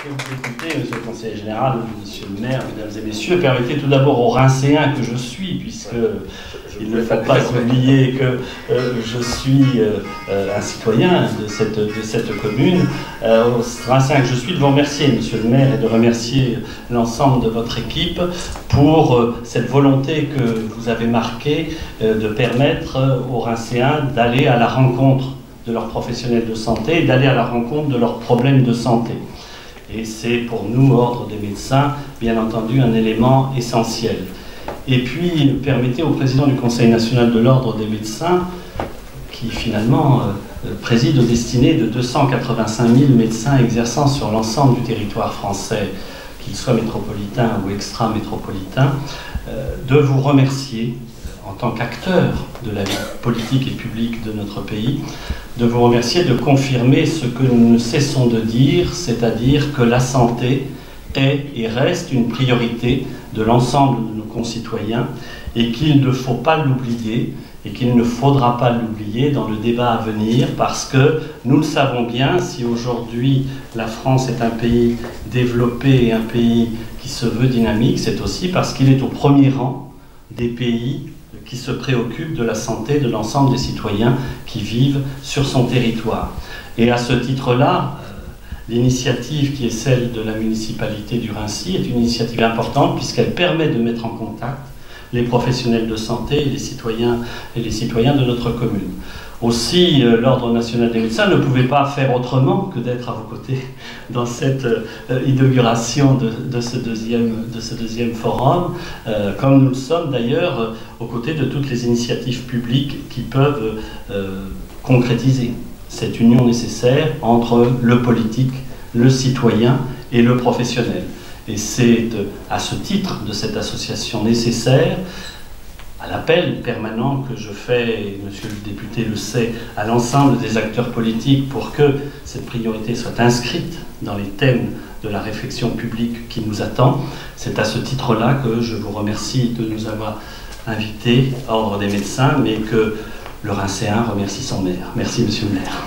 Monsieur le député, monsieur le conseiller général, monsieur le maire, mesdames et messieurs, permettez tout d'abord aux Rincéens que je suis, puisqu'il ne faut pas oublier que je suis un citoyen de cette commune, aux Rincéens que je suis, de vous remercier, monsieur le maire, et de remercier l'ensemble de votre équipe pour cette volonté que vous avez marquée de permettre aux Rincéens d'aller à la rencontre de leurs professionnels de santé et d'aller à la rencontre de leurs problèmes de santé. Et c'est pour nous, Ordre des médecins, bien entendu, un élément essentiel. Et puis, permettez au président du Conseil national de l'Ordre des médecins, qui finalement préside aux destinées de 285 000 médecins exerçant sur l'ensemble du territoire français, qu'ils soient métropolitains ou extra-métropolitains, de vous remercier en tant qu'acteur de la vie politique et publique de notre pays, de vous remercier de confirmer ce que nous ne cessons de dire, c'est-à-dire que la santé est et reste une priorité de l'ensemble de nos concitoyens et qu'il ne faut pas l'oublier et qu'il ne faudra pas l'oublier dans le débat à venir parce que nous le savons bien, si aujourd'hui la France est un pays développé et un pays qui se veut dynamique, c'est aussi parce qu'il est au premier rang des pays qui se préoccupe de la santé de l'ensemble des citoyens qui vivent sur son territoire. Et à ce titre-là, l'initiative qui est celle de la municipalité du Raincy est une initiative importante puisqu'elle permet de mettre en contact les professionnels de santé et les citoyens de notre commune. Aussi, l'Ordre national des médecins ne pouvait pas faire autrement que d'être à vos côtés dans cette inauguration de ce deuxième forum, comme nous le sommes d'ailleurs aux côtés de toutes les initiatives publiques qui peuvent concrétiser cette union nécessaire entre le politique, le citoyen et le professionnel. Et c'est à ce titre de cette association nécessaire, à l'appel permanent que je fais, et monsieur le député le sait, à l'ensemble des acteurs politiques pour que cette priorité soit inscrite dans les thèmes de la réflexion publique qui nous attend. C'est à ce titre-là que je vous remercie de nous avoir invités, Ordre des médecins, mais que le Rincéen remercie son maire. Merci monsieur le maire.